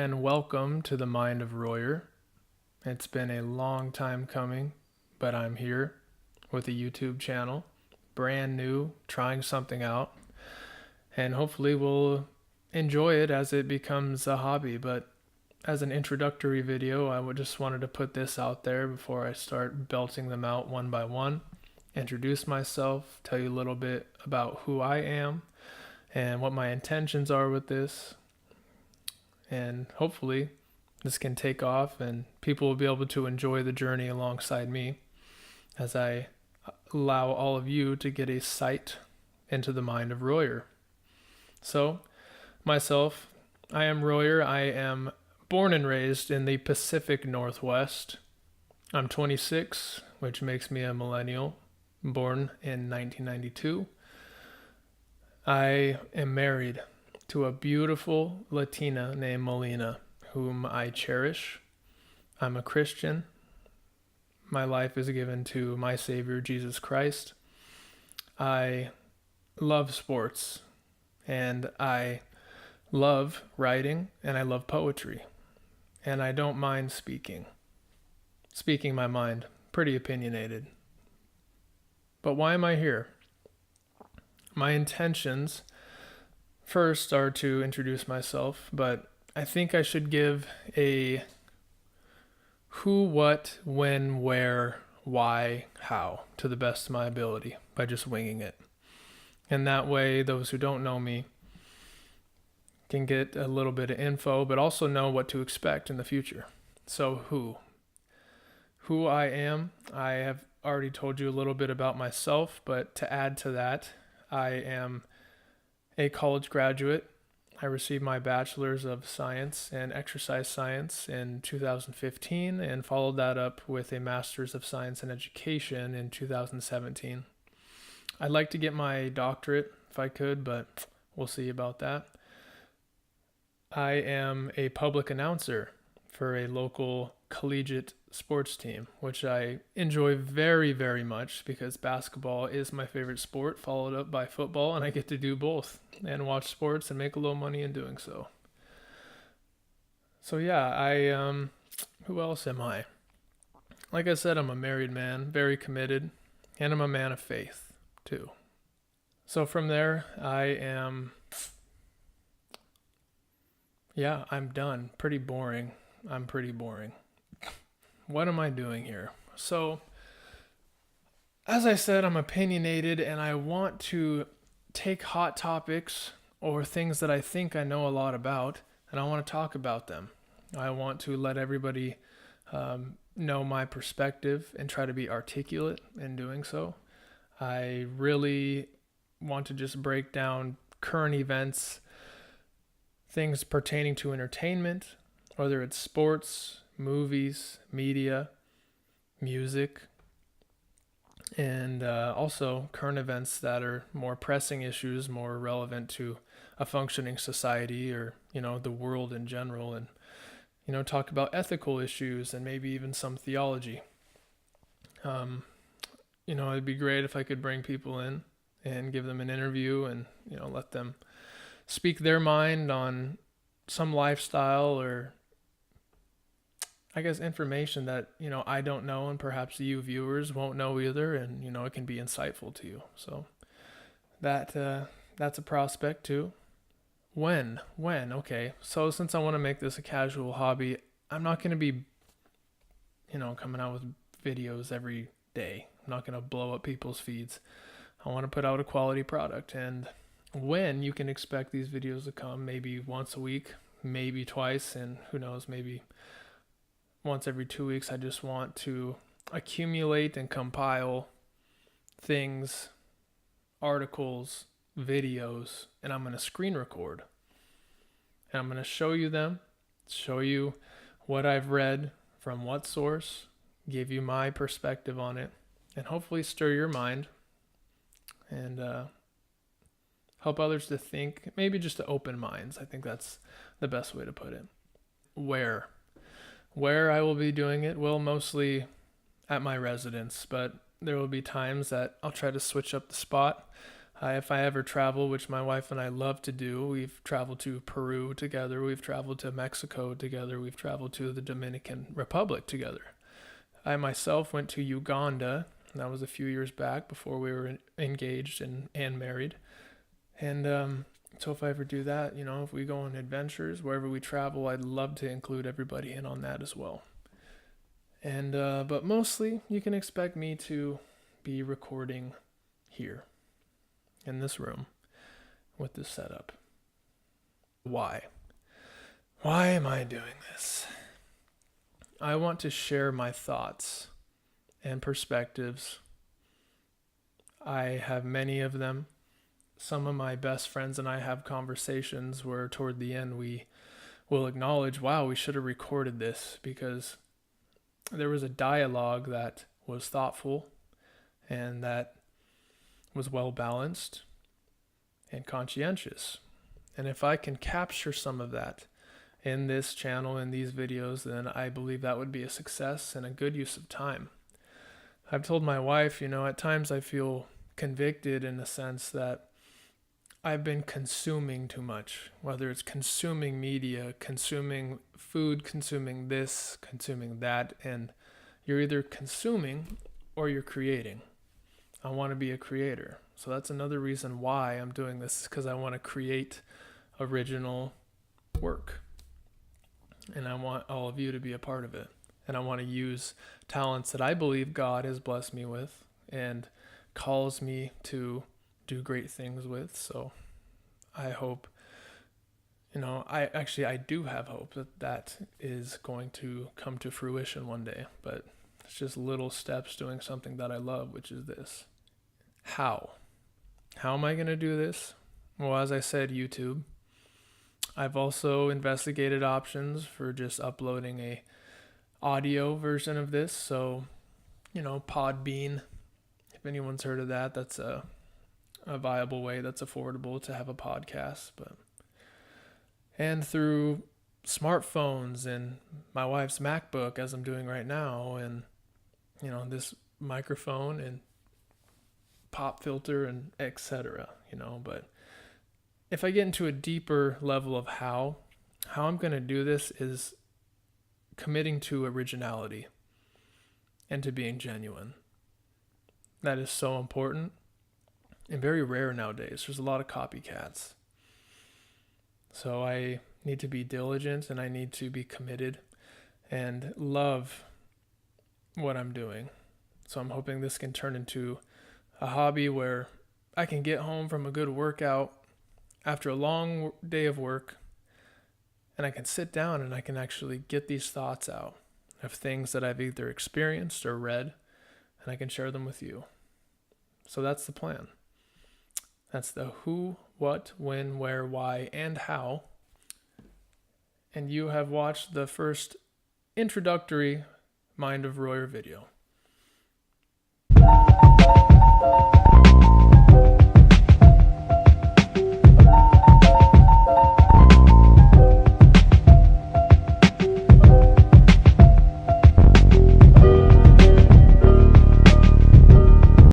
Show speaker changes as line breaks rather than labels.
and welcome to the Mind of Royer. It's been a long time coming, but I'm here with a YouTube channel, brand new, trying something out, and hopefully we'll enjoy it as it becomes a hobby. But as an introductory video, I just wanted to put this out there before I start belting them out one by one, introduce myself, tell you a little bit about who I am and what my intentions are with this. And hopefully this can take off and people will be able to enjoy the journey alongside me as I allow all of you to get a sight into the mind of Royer. So, myself, I am Royer. I am born and raised in the Pacific Northwest. I'm 26, which makes me a millennial, born in 1992. I am married to a beautiful Latina named Melina, whom I cherish. I'm a Christian. My life is given to my Savior, Jesus Christ. I love sports, and I love writing, and I love poetry, and I don't mind speaking my mind, pretty opinionated. But why am I here? My intentions first are to introduce myself, but I think I should give a who, what, when, where, why, how to the best of my ability by just winging it. And that way, those who don't know me can get a little bit of info, but also know what to expect in the future. So who I am, I have already told you a little bit about myself, but to add to that, I am a college graduate. I received my bachelor's of science and exercise science in 2015 and followed that up with a master's of science and education in 2017. I'd like to get my doctorate if I could, but we'll see about that. I am a public announcer for a local collegiate sports team, which I enjoy very, very much because basketball is my favorite sport, followed up by football, and I get to do both and watch sports and make a little money in doing so. So yeah, who else am I? Like I said, I'm a married man, very committed, and I'm a man of faith too. So from there, I'm done. Pretty boring. I'm pretty boring. What am I doing here? So, as I said, I'm opinionated and I want to take hot topics or things that I think I know a lot about and I want to talk about them. I want to let everybody know my perspective and try to be articulate in doing so. I really want to just break down current events, things pertaining to entertainment, whether it's sports, movies, media, music, and also current events that are more pressing issues, more relevant to a functioning society or, the world in general, and, talk about ethical issues and maybe even some theology. It'd be great if I could bring people in and give them an interview and, let them speak their mind on some lifestyle or I guess information that, I don't know and perhaps you viewers won't know either, and, it can be insightful to you. So that's a prospect too. When? Okay. So since I want to make this a casual hobby, I'm not going to be, coming out with videos every day. I'm not going to blow up people's feeds. I want to put out a quality product, and when you can expect these videos to come, maybe once a week, maybe twice, and who knows, maybe once every 2 weeks. I just want to accumulate and compile things, articles, videos, and I'm going to screen record. And I'm going to show you them, show you what I've read from what source, give you my perspective on it, and hopefully stir your mind and help others to think, maybe just to open minds. I think that's the best way to put it. Where I will be doing it will mostly at my residence, but there will be times that I'll try to switch up the spot. If I ever travel, which my wife and I love to do, we've traveled to Peru together, we've traveled to Mexico together, we've traveled to the Dominican Republic together. I myself went to Uganda, and that was a few years back before we were engaged and married. And so if I ever do that, if we go on adventures, wherever we travel, I'd love to include everybody in on that as well. And but mostly you can expect me to be recording here in this room with this setup. Why am I doing this? I want to share my thoughts and perspectives. I have many of them. Some of my best friends and I have conversations where toward the end we will acknowledge, wow, we should have recorded this, because there was a dialogue that was thoughtful and that was well balanced and conscientious. And if I can capture some of that in this channel, in these videos, then I believe that would be a success and a good use of time. I've told my wife, at times I feel convicted in the sense that I've been consuming too much, whether it's consuming media, consuming food, consuming this, consuming that, and you're either consuming or you're creating. I want to be a creator. So that's another reason why I'm doing this, because I want to create original work. And I want all of you to be a part of it. And I want to use talents that I believe God has blessed me with and calls me to do great things with. So I hope, I do have hope that is going to come to fruition one day, but it's just little steps doing something that I love, which is this. How am I going to do this? Well, as I said, YouTube. I've also investigated options for just uploading a audio version of this. So, Podbean, if anyone's heard of that, that's a viable way that's affordable to have a podcast. And through smartphones and my wife's MacBook, as I'm doing right now, and this microphone and pop filter and etc. But if I get into a deeper level of how I'm going to do this is committing to originality and to being genuine. That is so important and very rare nowadays. There's a lot of copycats. So I need to be diligent and I need to be committed and love what I'm doing. So I'm hoping this can turn into a hobby where I can get home from a good workout after a long day of work, and I can sit down and I can actually get these thoughts out of things that I've either experienced or read, and I can share them with you. So that's the plan. That's the who, what, when, where, why, and how. And you have watched the first introductory Mind of Royer video.